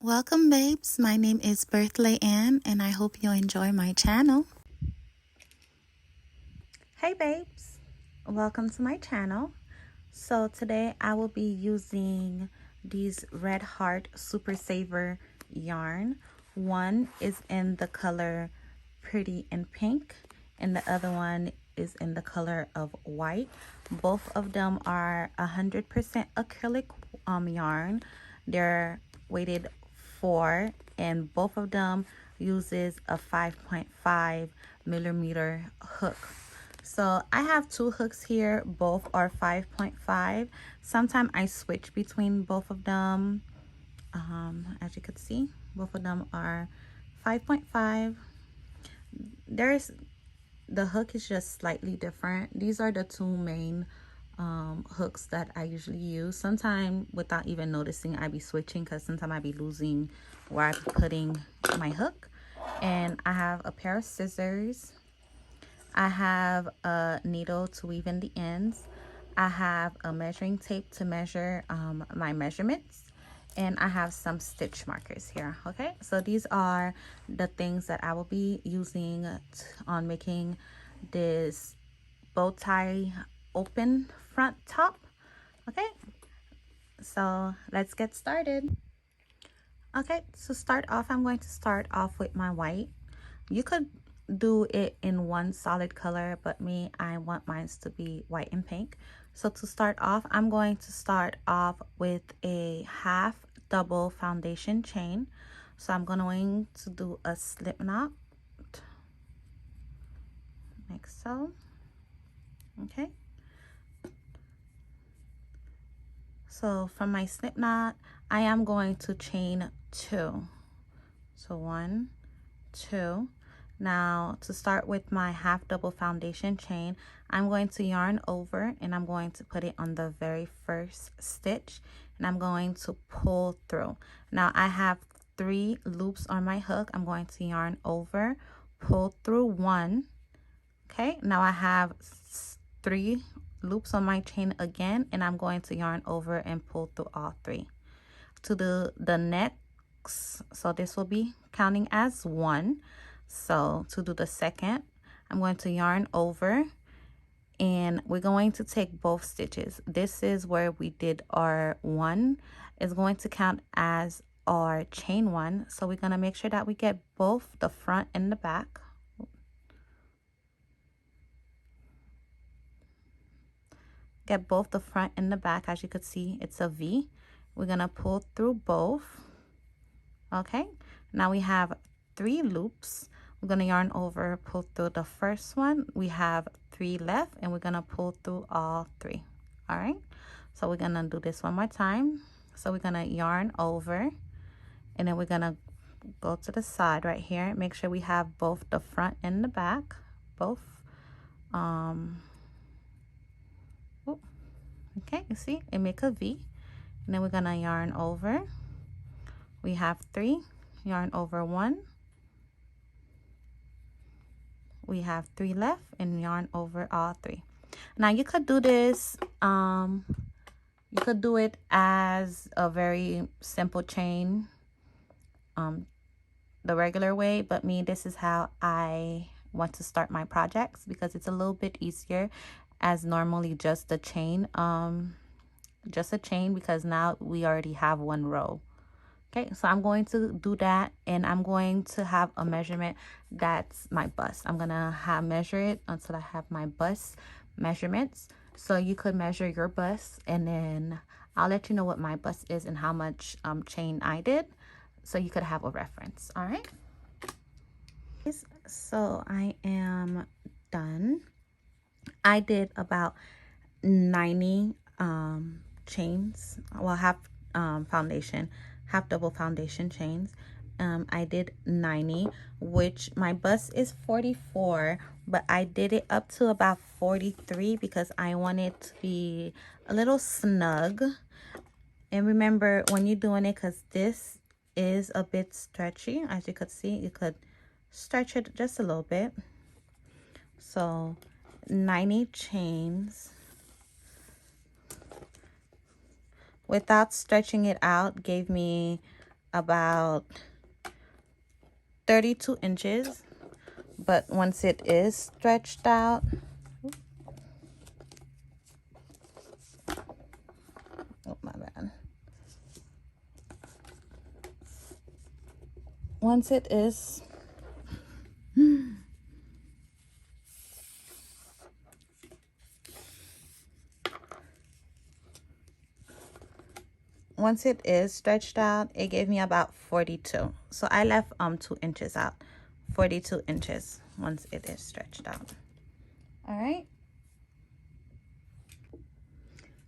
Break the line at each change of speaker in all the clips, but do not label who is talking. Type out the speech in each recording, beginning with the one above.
Welcome babes, my name is Birthday Ann and I hope you enjoy my channel. Hey babes, welcome to my channel. So today I will be using these Red Heart Super Saver yarn. One is in the color Pretty in Pink and the other one is in the color of white. Both of them are 100% acrylic yarn. They're weighted 4 and both of them uses a 5.5 millimeter hook. So I have two hooks here, both are 5.5. Sometimes I switch between both of them. As you can see, both of them are 5.5. The hook is just slightly different. These are the two main hooks that I usually use. Sometimes without even noticing, I be switching because sometimes I be losing where I'm putting my hook. And I have a pair of scissors. I have a needle to weave in the ends. I have a measuring tape to measure my measurements. And I have some stitch markers here. Okay, so these are the things that I will be using on making this bow tie open front top. Okay, so let's get started. Okay, to start off, I'm going to start off with my white. You could do it in one solid color, but me, I want mine to be white and pink. So to start off, I'm going to start off with a half double foundation chain. So I'm going to do a slip knot like so. Okay, so from my slip knot, I am going to chain 2. So 1, 2. Now to start with my half double foundation chain, I'm going to yarn over and I'm going to put it on the very first stitch and I'm going to pull through. Now I have 3 loops on my hook. I'm going to yarn over, pull through 1. Okay, now I have 3 loops on my chain again and I'm going to yarn over and pull through all 3. To the next, so this will be counting as 1. So to do the second, I'm going to yarn over and we're going to take both stitches. This is where we did our 1. It's going to count as our chain 1. So we're going to make sure that we get both the front and the back. Get both the front and the back. As you can see, it's a V. We're going to pull through both. Okay, now we have 3 loops. We're going to yarn over, pull through the first one. We have 3 left and we're going to pull through all 3. All right, so we're going to do this one more time. So we're going to yarn over and then we're going to go to the side right here. Make sure we have both the front and the back, both. Okay, you see it make a V and then we're going to yarn over. We have 3, yarn over 1. We have 3 left and yarn over all 3. Now you could do this, you could do it as a very simple chain, the regular way, but me, this is how I want to start my projects because it's a little bit easier as normally just a chain, because now we already have 1 row. Okay, so I'm going to do that and I'm going to have a measurement that's my bust. I'm going to measure it until I have my bust measurements. So you could measure your bust and then I'll let you know what my bust is and how much chain I did so you could have a reference. All right. So I am done. I did about 90 chains. Well, half double foundation chains. I did 90, which my bust is 44, but I did it up to about 43 because I want it to be a little snug. And remember when you're doing it, because this is a bit stretchy, as you could see, you could stretch it just a little bit. So 90 chains without stretching it out gave me about 32 inches, but once it is stretched out, oh my bad, once it is stretched out, it gave me about 42. So I left 2 inches out. 42 inches once it is stretched out. All right.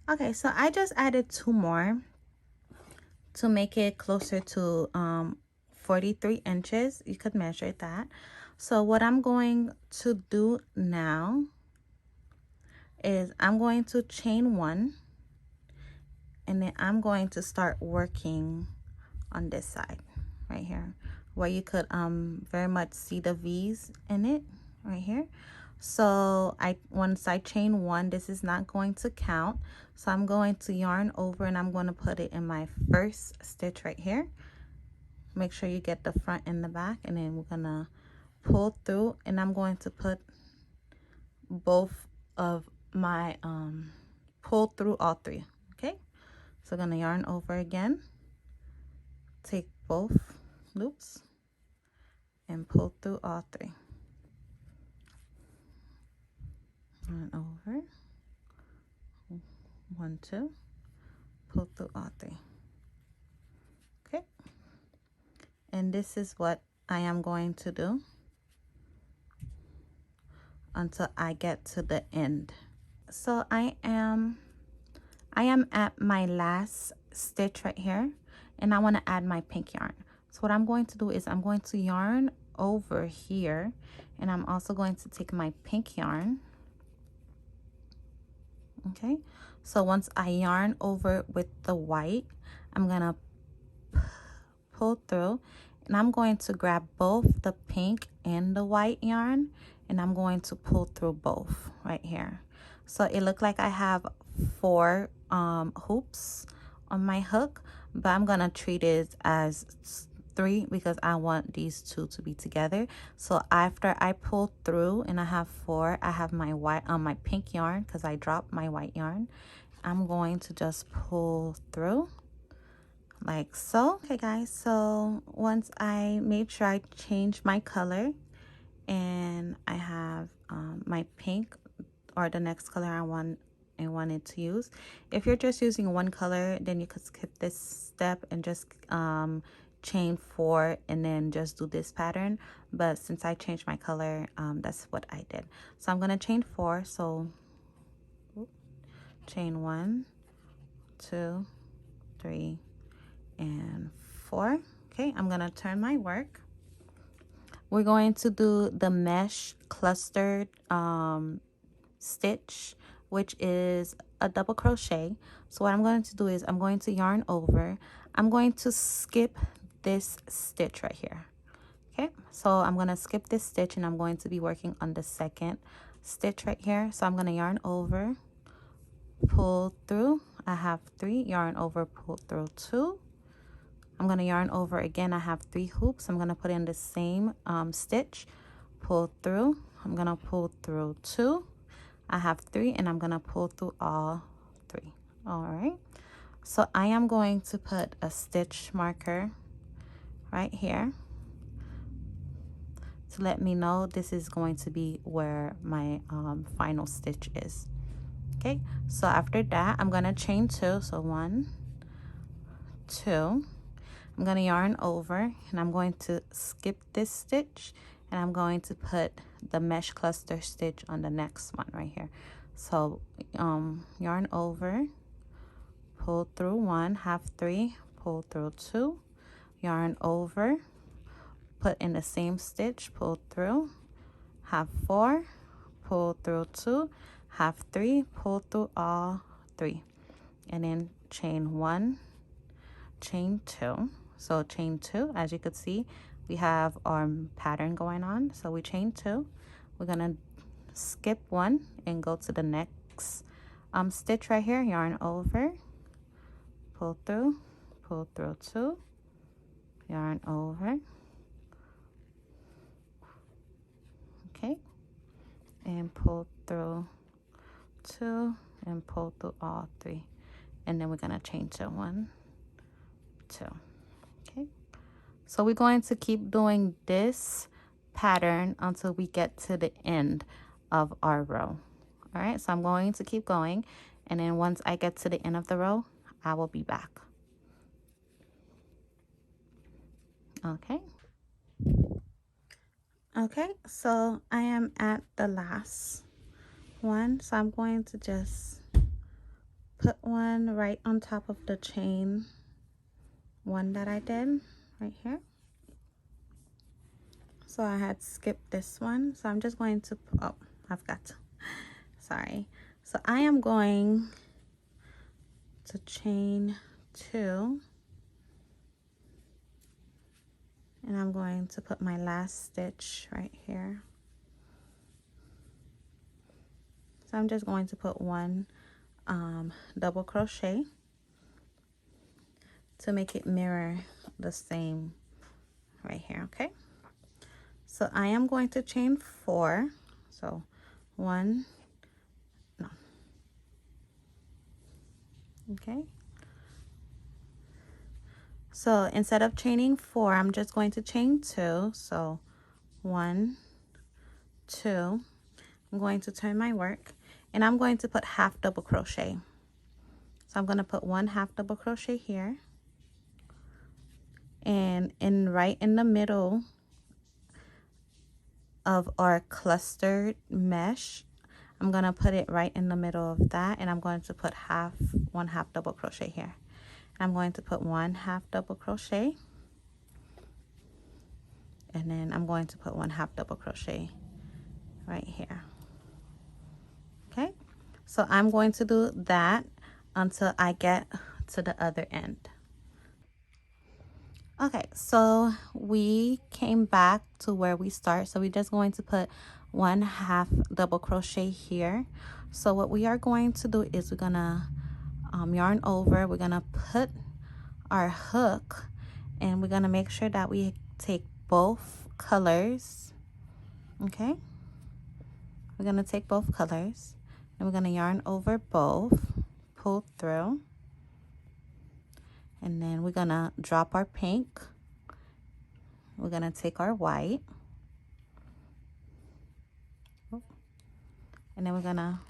Okay, so I just added 2 more to make it closer to 43 inches. You could measure that. So what I'm going to do now is I'm going to chain 1, and then I'm going to start working on this side right here, where you could very much see the V's in it right here. So once I chain 1, this is not going to count, so I'm going to yarn over and I'm going to put it in my first stitch right here. Make sure you get the front and the back, and then we're gonna pull through, and I'm going to put both of my pull through all 3. Okay, so I'm gonna yarn over again, take both loops and pull through all 3. Yarn over, 1, 2, pull through all 3. Okay, and this is what I am going to do until I get to the end. So I am at my last stitch right here, and I want to add my pink yarn. So what I'm going to do is I'm going to yarn over here, and I'm also going to take my pink yarn. Okay, so once I yarn over with the white, I'm gonna pull through, and I'm going to grab both the pink and the white yarn, and I'm going to pull through both right here. So it looked like I have 4 hoops on my hook, but I'm gonna treat it as 3 because I want these 2 to be together. So after I pull through and I have 4, I have my white my pink yarn because I dropped my white yarn. I'm going to just pull through like so. Okay guys, so once I made sure I changed my color and I have my pink, or the next color I wanted to use. If you're just using one color, then you could skip this step and just chain 4 and then just do this pattern. But since I changed my color, that's what I did. So I'm gonna chain 4. So chain 1, 2, 3, and 4. Okay, I'm gonna turn my work. We're going to do the mesh clustered stitch, which is a double crochet. So what I'm going to do is I'm going to yarn over. I'm going to skip this stitch right here. Okay, so I'm going to skip this stitch, and I'm going to be working on the second stitch right here. So I'm going to yarn over, pull through. I have 3, yarn over, pull through 2. I'm going to yarn over again. I have 3 hoops. I'm going to put in the same stitch, pull through. I'm going to pull through 2. I have 3, and I'm going to pull through all 3. All right. So I am going to put a stitch marker right here to let me know this is going to be where my final stitch is. Okay. So after that, I'm going to chain 2. So 1, 2. I'm going to yarn over, and I'm going to skip this stitch, and I'm going to put the mesh cluster stitch on the next one right here. So yarn over, pull through 1, have 3, pull through 2, yarn over, put in the same stitch, pull through, have 4, pull through 2, have 3, pull through all 3, and then chain 1, chain 2. So chain 2, as you could see, we have our pattern going on. So we chain 2. We're gonna skip 1 and go to the next stitch right here. Yarn over, pull through 2, yarn over, okay, and pull through 2 and pull through all 3, and then we're going to chain to 1, 2. Okay, so we're going to keep doing this pattern until we get to the end of our row. All right, so I'm going to keep going, and then once I get to the end of the row, I will be back. Okay. Okay, so I am at the last one, so I'm going to just put one right on top of the chain one that I did right here. So I had skipped this one, so I'm just going to, oh, I forgot to, sorry. So I am going to chain 2, and I'm going to put my last stitch right here. So I'm just going to put one double crochet to make it mirror the same right here. Okay, so I am going to chain 4, so 1, no, okay. So instead of chaining 4, I'm just going to chain 2, so 1, 2. I'm going to turn my work, and I'm going to put half double crochet. So I'm going to put 1 half double crochet here, and right in the middle of our clustered mesh, I'm going to put it right in the middle of that, and I'm going to put 1 half double crochet here. I'm going to put 1 half double crochet, and then I'm going to put 1 half double crochet right here. Okay, so I'm going to do that until I get to the other end. Okay, so we came back to where we start, so we're just going to put 1 half double crochet here. So what we are going to do is we're gonna yarn over, we're gonna put our hook, and we're gonna make sure that we take both colors. Okay, we're gonna take both colors, and we're gonna yarn over both, pull through, and then we're gonna drop our pink. We're gonna take our white, and then we're gonna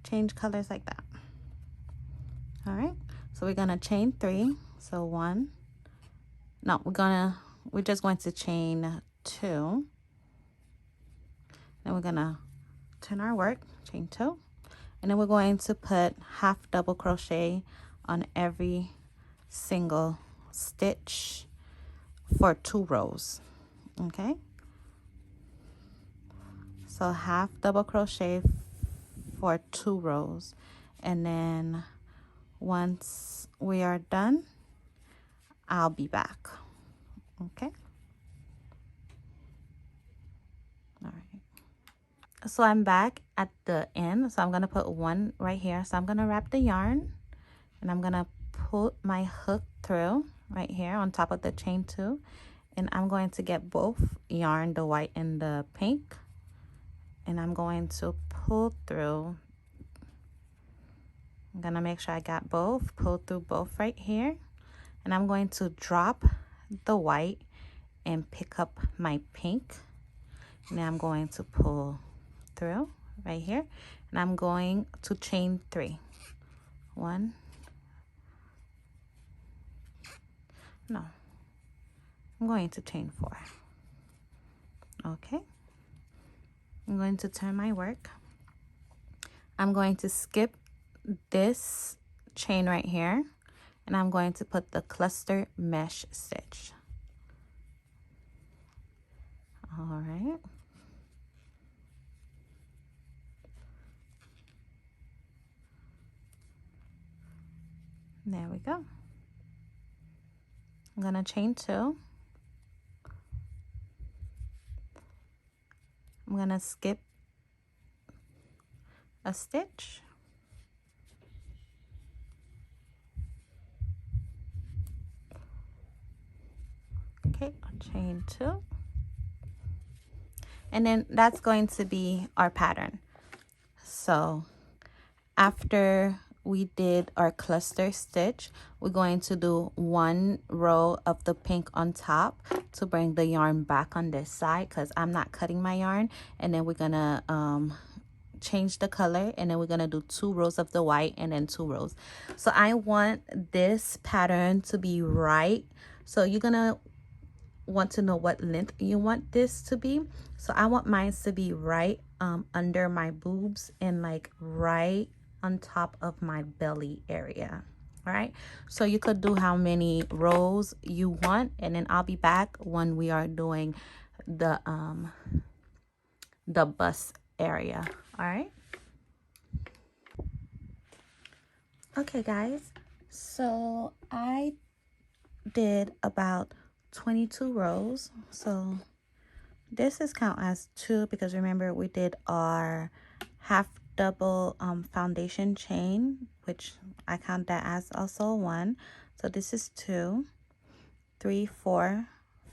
change colors like that. All right, so we're gonna chain 3, so 1, no, we're just going to chain 2, then we're gonna turn our work, chain 2, and then we're going to put half double crochet on every single stitch for 2 rows. Okay, so half double crochet for 2 rows, and then once we are done, I'll be back. Okay, all right, so I'm back at the end, so I'm gonna put 1 right here. So I'm gonna wrap the yarn, and I'm gonna put my hook through right here on top of the chain 2, and I'm going to get both yarn, the white and the pink, and I'm going to pull through. I'm gonna make sure I got both, pull through both right here, and I'm going to drop the white and pick up my pink. Now I'm going to pull through right here, and I'm going to chain 3. 1, no, I'm going to chain 4. Okay, I'm going to turn my work. I'm going to skip this chain right here, and I'm going to put the cluster mesh stitch. All right, there we go. I'm gonna chain 2. I'm gonna skip a stitch, Okay, chain 2. And then that's going to be our pattern. So after we did our cluster stitch, we're going to do 1 row of the pink on top to bring the yarn back on this side, because I'm not cutting my yarn. And then we're gonna change the color, and then we're gonna do 2 rows of the white and then 2 rows. So I want this pattern to be right, so you're gonna want to know what length you want this to be. So I want mine to be right under my boobs and like right on top of my belly area. All right, so you could do how many rows you want, and then I'll be back when we are doing the bust area. All right. Okay guys, so I did about 22 rows. So this is count as 2 because remember we did our half double foundation chain, which I count that as also 1. So this is 2, 3, 4,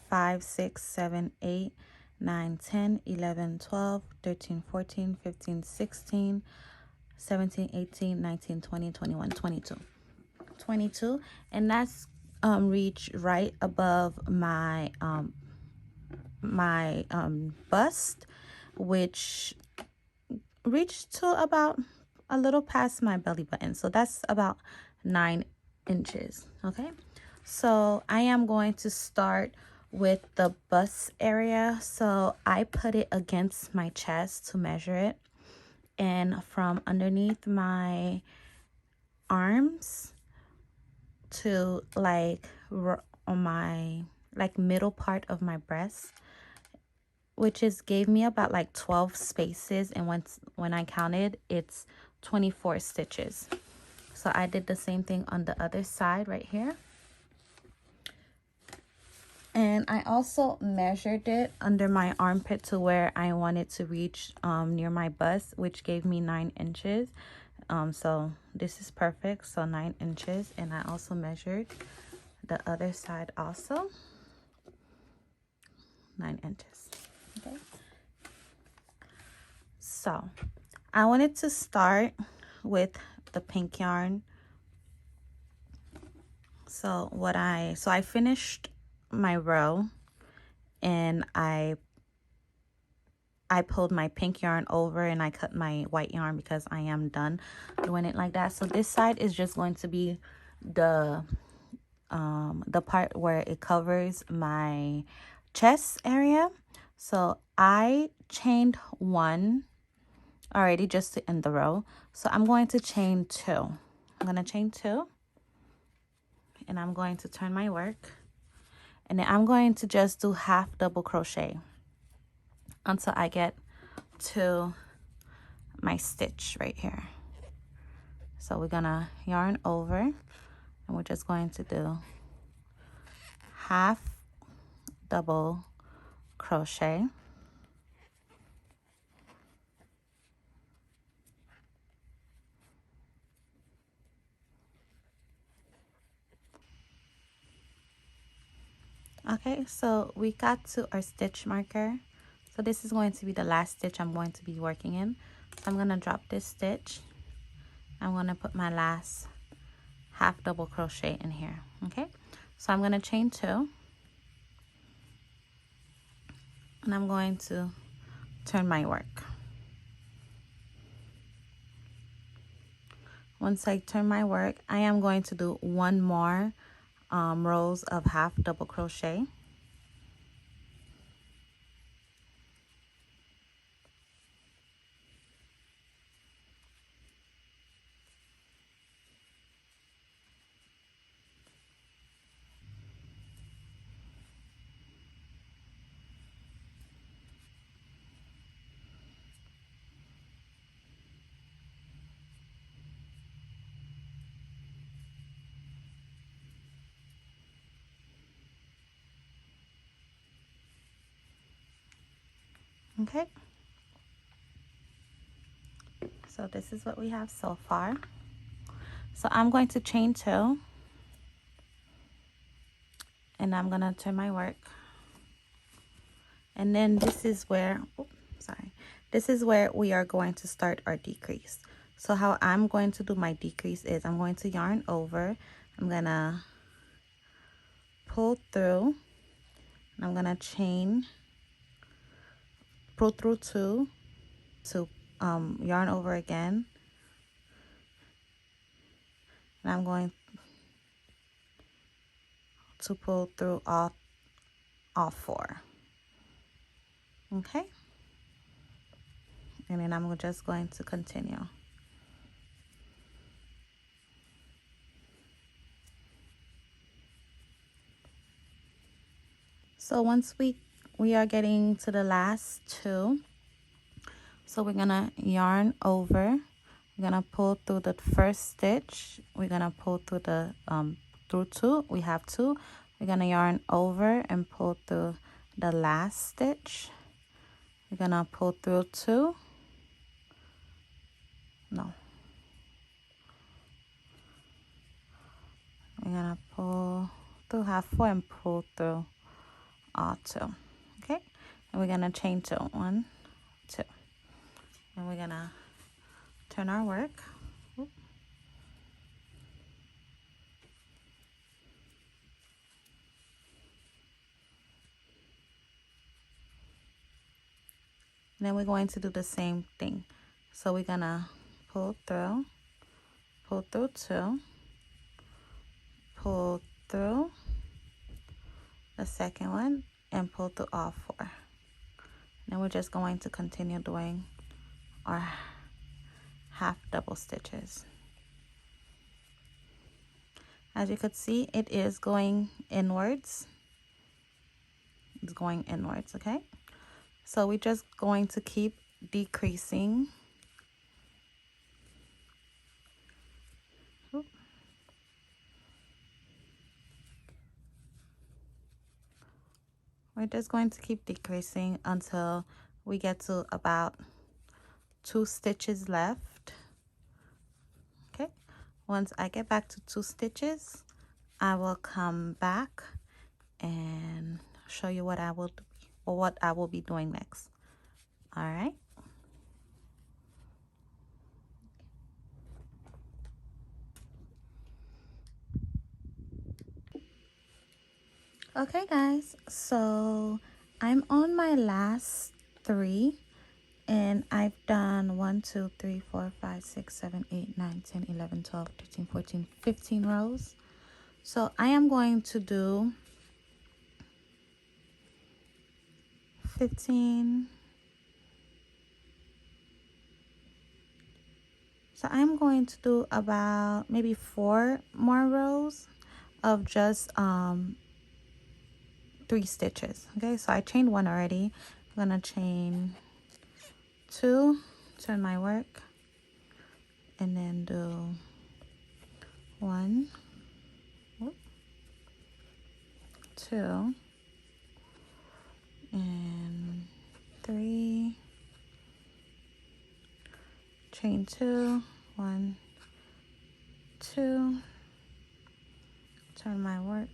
5, 6, 7, 8, 9, 10, 11, 12, 13, 14, 15, 16, 17, 18, 19, 20, 21, 22. 22, and that's reach right above my bust, which reached to about a little past my belly button. So that's about 9 inches. Okay, so I am going to start with the bust area. So I put it against my chest to measure it, and from underneath my arms to like on my like middle part of my breast, which is gave me about like 12 spaces, and when I counted, it's 24 stitches. So I did the same thing on the other side right here, and I also measured it under my armpit to where I wanted to reach near my bust, which gave me 9 inches. So this is perfect, so 9 inches. And I also measured the other side also, 9 inches. Okay, so I wanted to start with the pink yarn. So I finished my row, and I pulled my pink yarn over and I cut my white yarn because I am done doing it like that. So this side is just going to be the part where it covers my chest area. So I chained 1 already just to end the row. So I'm going to chain 2. I'm going to chain 2, and I'm going to turn my work, and then I'm going to just do half double crochet until I get to my stitch right here. So we're gonna yarn over, and we're just going to do half double crochet, okay. So we got to our stitch marker. So this is going to be the last stitch I'm going to be working in. So I'm gonna drop this stitch. I'm gonna put my last half double crochet in here. Okay, so I'm gonna chain 2, and I'm going to turn my work. Once I turn my work, I am going to do 1 more rows of half double crochet. Okay, so this is what we have so far. So I'm going to chain 2, and I'm gonna turn my work. And then this is where, oops, sorry, this is where we are going to start our decrease. So how I'm going to do my decrease is I'm going to yarn over, I'm gonna pull through, and I'm gonna chain, pull through two, to yarn over again, and I'm going to pull through all four. Okay, and then I'm just going to continue. So once we are getting to the last two, so we're gonna yarn over, we're gonna pull through the first stitch, we're gonna pull through the through two, we have two, we're gonna yarn over and pull through the last stitch, we're gonna pull through two, no, we're gonna pull through half four and pull through all two. Okay, and we're gonna chain two, one, two, and we're gonna turn our work. Oop. And then we're going to do the same thing. So we're gonna pull through two, pull through the second one, and pull through all four. Then we're just going to continue doing our half double stitches. As you could see, it is going inwards. It's going inwards, okay? So we're just going to keep decreasing. Oop. We're just going to keep decreasing until we get to about 2 stitches left. Okay, once I get back to 2 stitches, I will come back and show you what I will do, or what I will be doing next. All right. Okay guys, so I'm on my last 3, and I've done 1 2 3 4 5 6 7 8 9 10 11 12 13 14 15 rows. So I am going to do 15. So I'm going to do about maybe 4 more rows of just 3 stitches. Okay, so I chained 1 already. I'm gonna chain 2, turn my work, and then do 1, 2, and 3, chain 2, 1, 2, turn my work,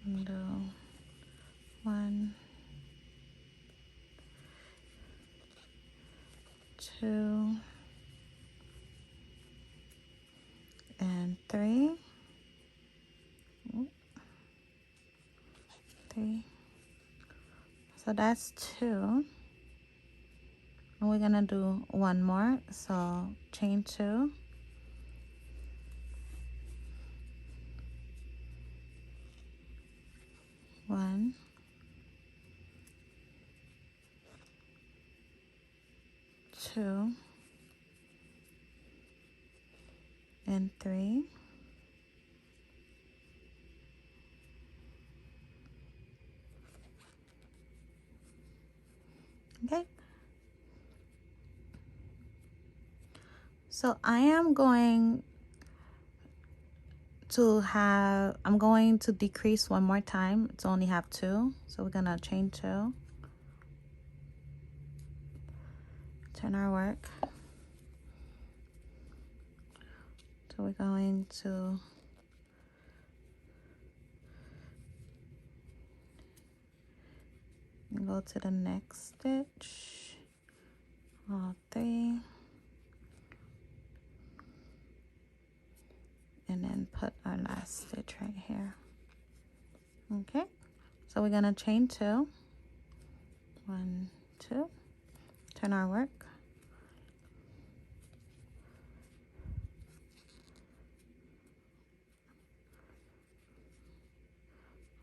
and do 1, 2, and 3, 3. So that's 2. And we're gonna do 1 more. So chain 2, 1, 2, and 3. Okay. So I'm going to decrease 1 more time to only have 2. So we're gonna chain 2, turn our work. So we're going to Go to the next stitch, all 3, and then put our last stitch right here. Okay, so we're gonna chain 2, 1, 2, turn our work,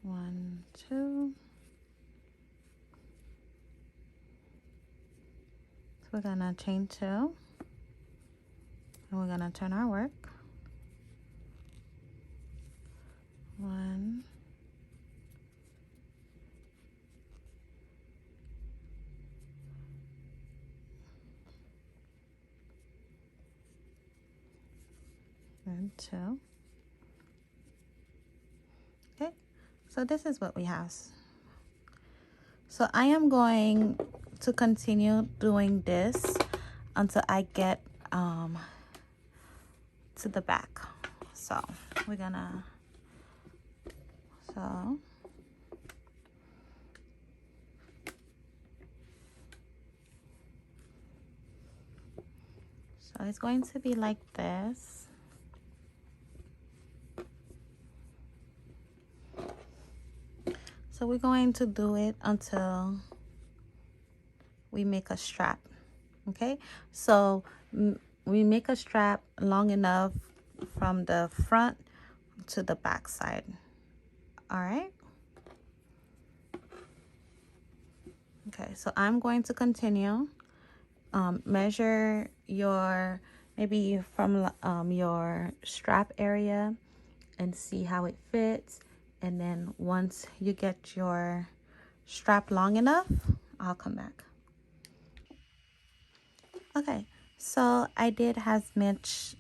1, 2. So we're gonna chain 2, and we're gonna turn our work, 1, and 2. Okay, so this is what we have. So I am going to continue doing this until I get to the back. So we're gonna, so it's going to be like this. So we're going to do it until we make a strap. Okay, so we make a strap long enough from the front to the back side. All right. Okay, so I'm going to continue. Measure your, maybe from your strap area and see how it fits. And then once you get your strap long enough, I'll come back. Okay, so I did as much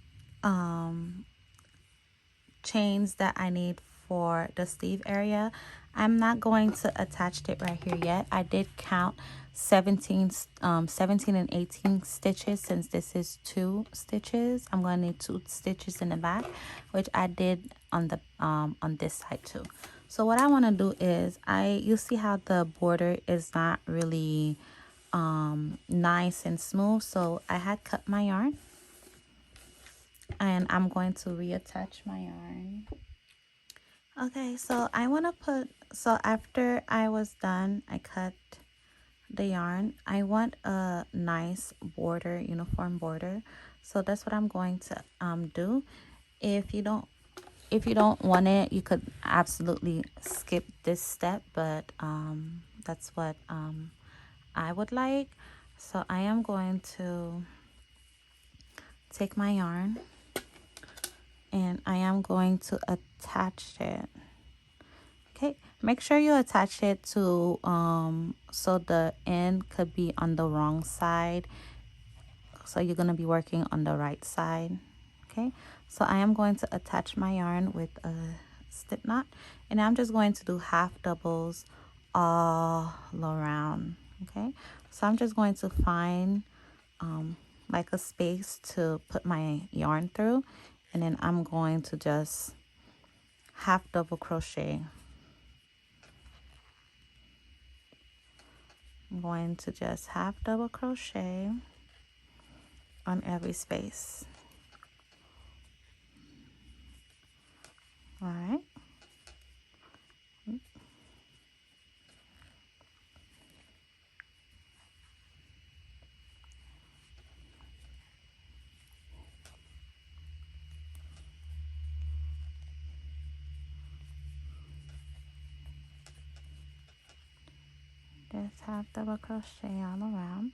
chains that I need for the sleeve area. I'm not going to attach it right here yet. I did count 17 and 18 stitches. Since this is 2 stitches, I'm going to need 2 stitches in the back, which I did on the on this side too. So what I want to do is, you see how the border is not really nice and smooth, so I had cut my yarn and I'm going to reattach my yarn. Okay, so I want to put, so after I was done, I cut the yarn. I want a nice border, uniform border. So that's what I'm going to do. If you don't want it, you could absolutely skip this step, but that's what I would like. So I am going to take my yarn and I am going to attach it. Okay, make sure you attach it to so the end could be on the wrong side, so you're going to be working on the right side. Okay, so I am going to attach my yarn with a slip knot, and I'm just going to do half doubles all around. Okay, so I'm just going to find like a space to put my yarn through, and then I'm going to just half double crochet. I'm going to just half double crochet on every space. All right. Just half double crochet all around.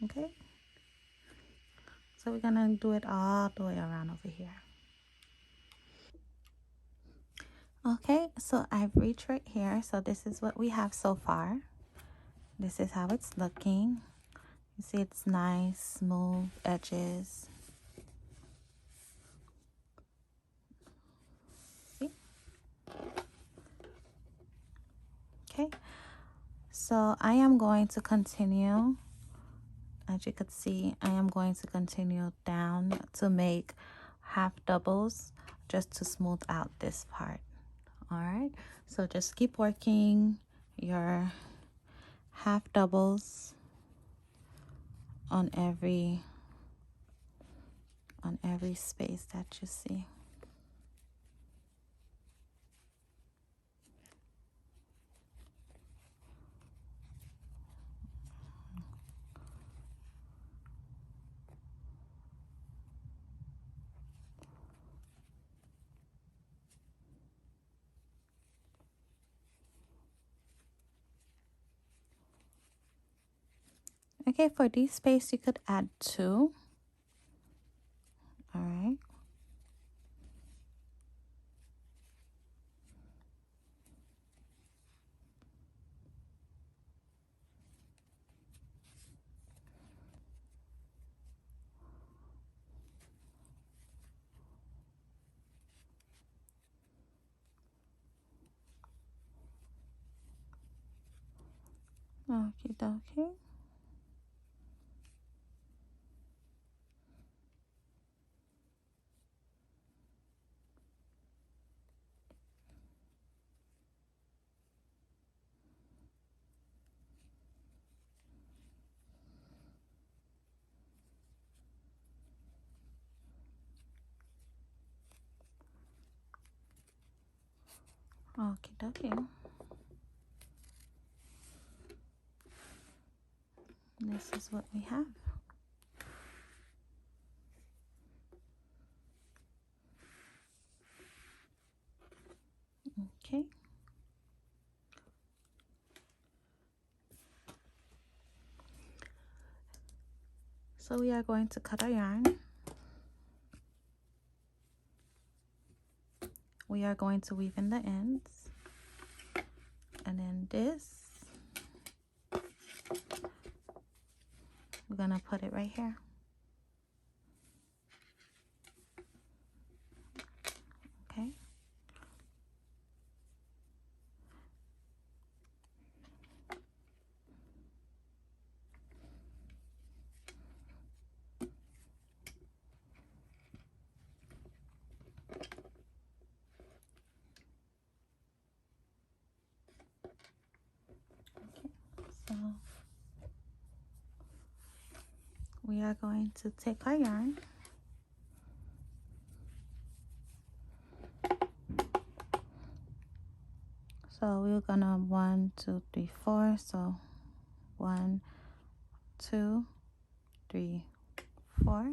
Okay, so we're gonna do it all the way around over here. Okay, so I've reached right here. So this is what we have so far. This is how it's looking. You see it's nice, smooth edges. See? Okay, so I am going to continue. As you can see, I am going to continue down to make half doubles just to smooth out this part. All right, so just keep working your half doubles on every space that you see. Okay, for this space you could add 2. All right. Okie dokie. Okie dokie. This is what we have. Okay. So we are going to cut our yarn. We are going to weave in the ends. And then this, we're going to put it right here. Okay. So we are going to take our yarn. So we're gonna 1, 2, 3, 4. So 1, 2, 3, 4.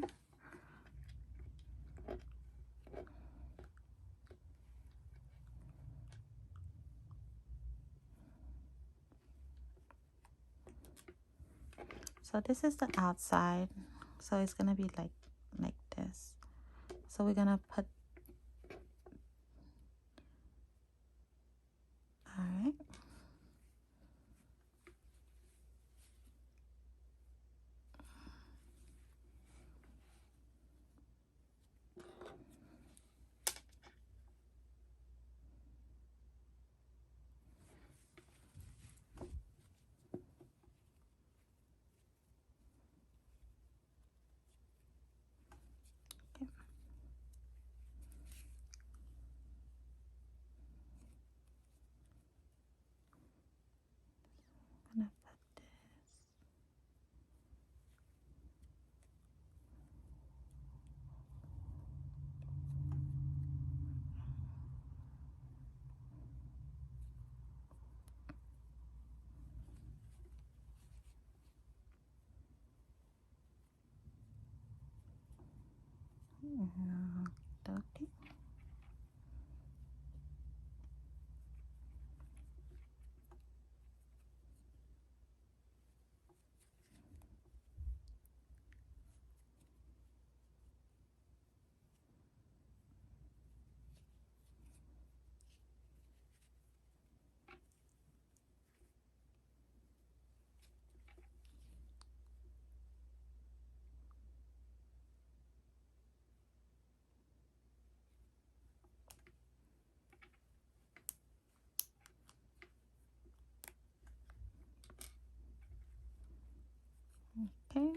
So this is the outside. So it's gonna be like this. So we're gonna put, all right. Okay. I'm gonna put this. Okay. Okay.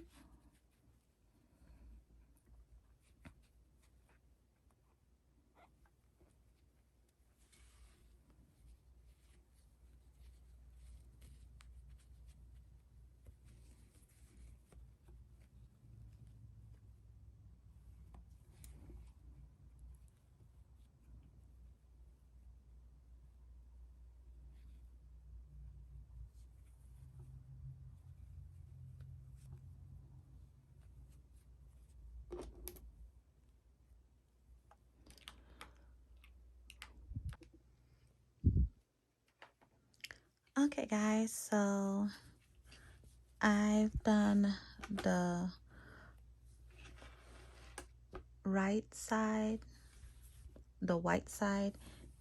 Okay, guys, so I've done the right side, the white side,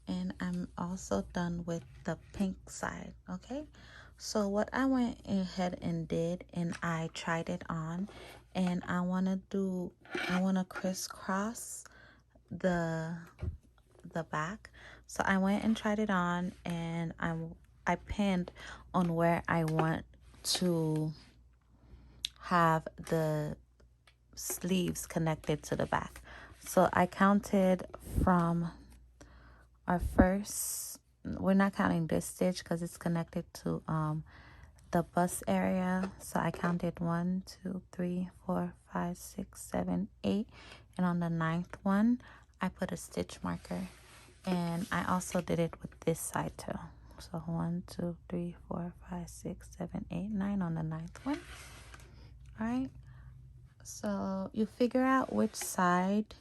and I'm also done with the pink side. Okay, so what I went ahead and did, and I tried it on, and I want to crisscross the back. So I went and tried it on, and I pinned on where I want to have the sleeves connected to the back. So I counted from our first, we're not counting this stitch because it's connected to the bust area. So I counted 1, 2, 3, 4, 5, 6, 7, 8, and on the 9th one I put a stitch marker, and I also did it with this side too. So 1, 2, 3, 4, 5, 6, 7, 8, 9 on the 9th one. All right, so you figure out which side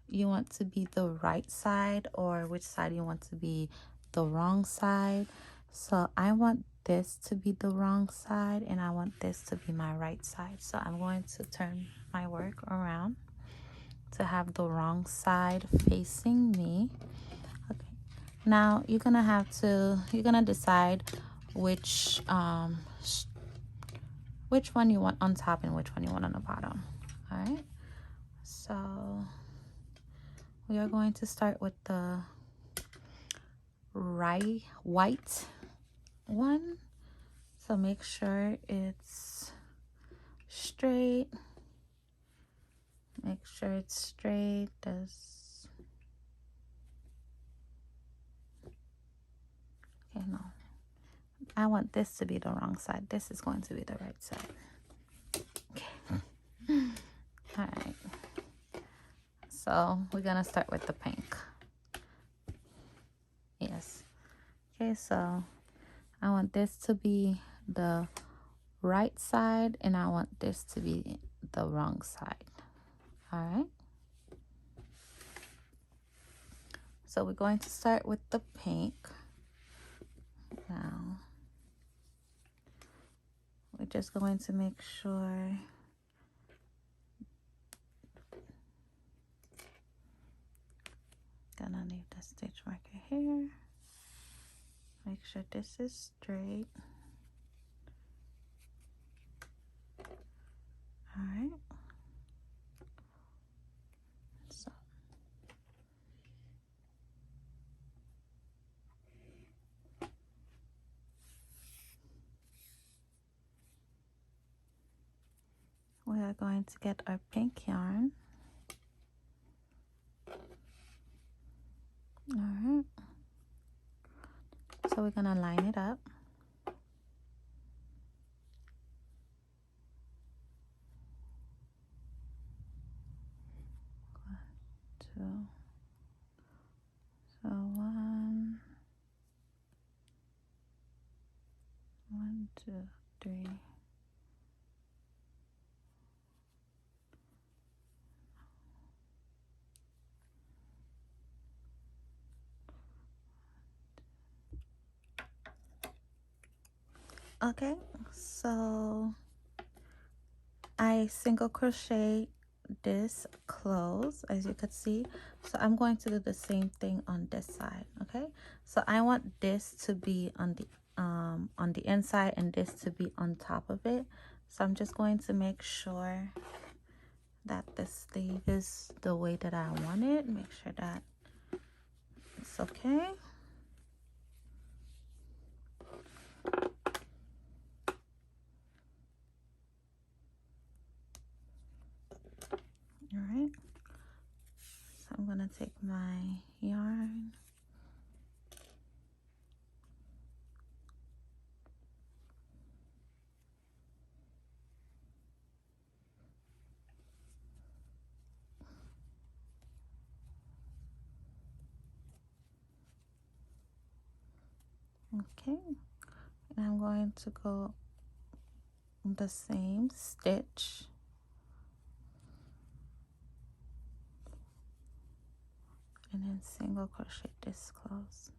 you want to be the right side or which side you want to be the wrong side. So I want this to be the wrong side, and I want this to be my right side. So I'm going to turn my work around to have the wrong side facing me. Okay, now you're gonna decide which one you want on top and which one you want on the bottom. All right, so we are going to start with the white one. So make sure it's straight. Make sure it's straight. Okay, no. I want this to be the wrong side. This is going to be the right side. Okay. All right. So we're gonna start with the pink. Yes. Okay, so I want this to be the right side, and I want this to be the wrong side. All right. So we're going to start with the pink. Now, we're just going to make sure gonna leave the stitch marker here. Make sure this is straight. All right. So we are going to get our pink yarn. All right. So we're gonna line it up. Two. So one, 2, 3. Okay, so I single crochet this close, as you could see. So I'm going to do the same thing on this side. Okay, so I want this to be on the inside and this to be on top of it. So I'm just going to make sure that the sleeve is the way that I want it. Make sure that it's okay. All right. So I'm gonna take my yarn. Okay, and I'm going to go the same stitch and then single crochet this close.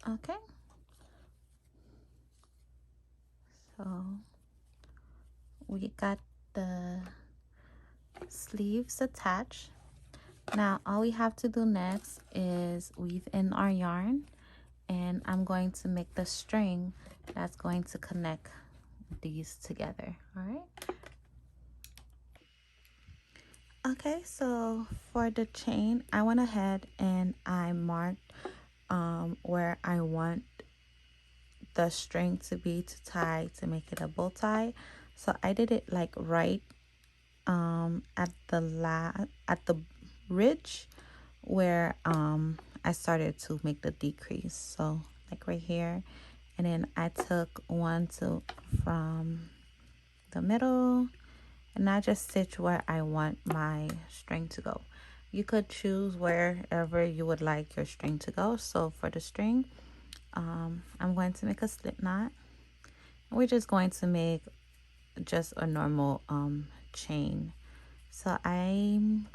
Okay, so we got the sleeves attached. Now all we have to do next is weave in our yarn, and I'm going to make the string that's going to connect these together. All right. Okay, so for the chain, I went ahead and I marked where I want the string to be to tie to make it a bow tie. So I did it like right at the ridge where I started to make the decrease. So like right here, and then I took from the middle, and I just stitch where I want my string to go. You could choose wherever you would like your string to go. So for the string, I'm going to make a slip knot. We're just going to make just a normal chain. So I'm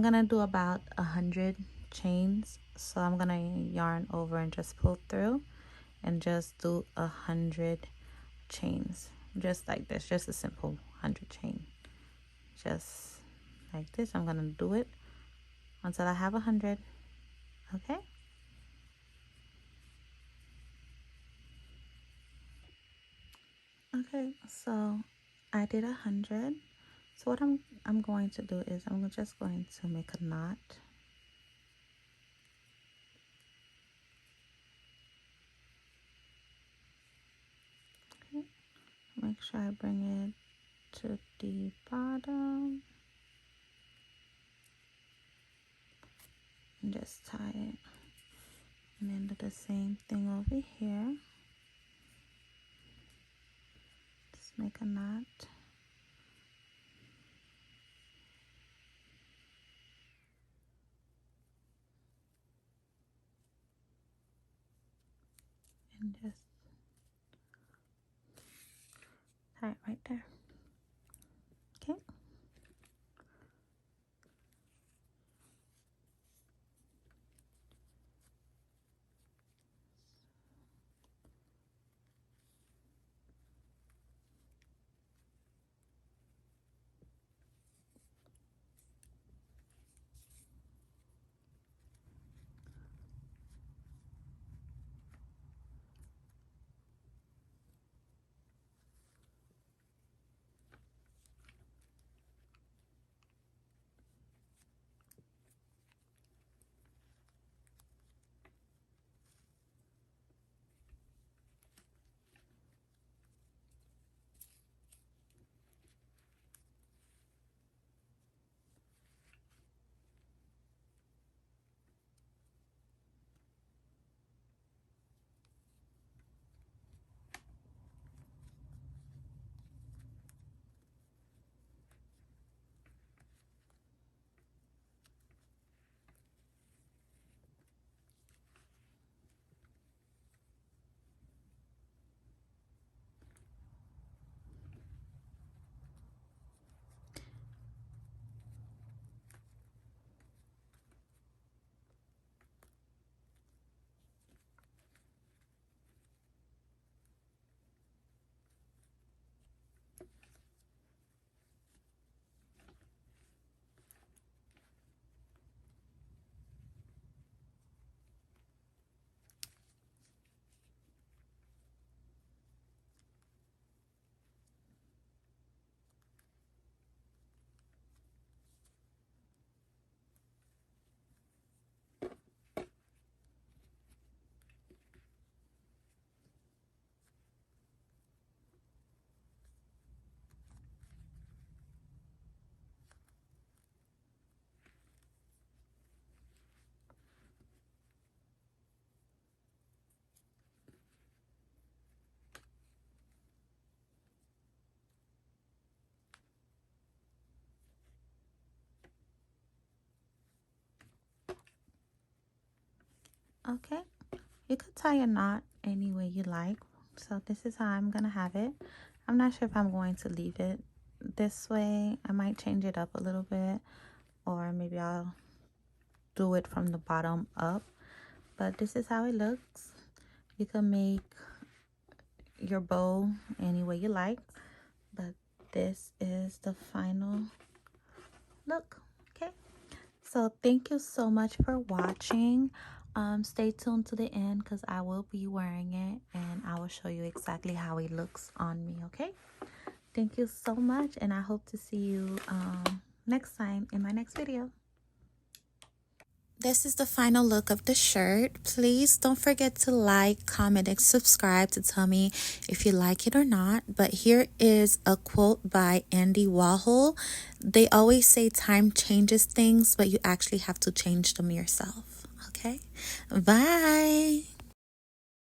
gonna do about 100 chains. So I'm gonna yarn over and just pull through and just do 100 chains, just like this, just a simple 100 chain, just like this. I'm gonna do it until I have 100. Okay. Okay, so I did 100. So what I'm going to do is I'm just going to make a knot. Okay. Make sure I bring it to the bottom and just tie it, and then do the same thing over here. Just make a knot. And just tie it right there. Okay. Okay, you could tie a knot any way you like. So this is how I'm gonna have it. I'm not sure if I'm going to leave it this way. I might change it up a little bit, or maybe I'll do it from the bottom up, but this is how it looks. You can make your bow any way you like, but this is the final look. Okay, so thank you so much for watching. Stay tuned to the end because I will be wearing it and I will show you exactly how it looks on me. Okay, thank you so much, and I hope to see you next time in my next video. This is the final look of the shirt. Please don't forget to like, comment, and subscribe to tell me if you like it or not. But here is a quote by Andy Warhol. They always say time changes things, but you actually have to change them yourself. Okay? Bye.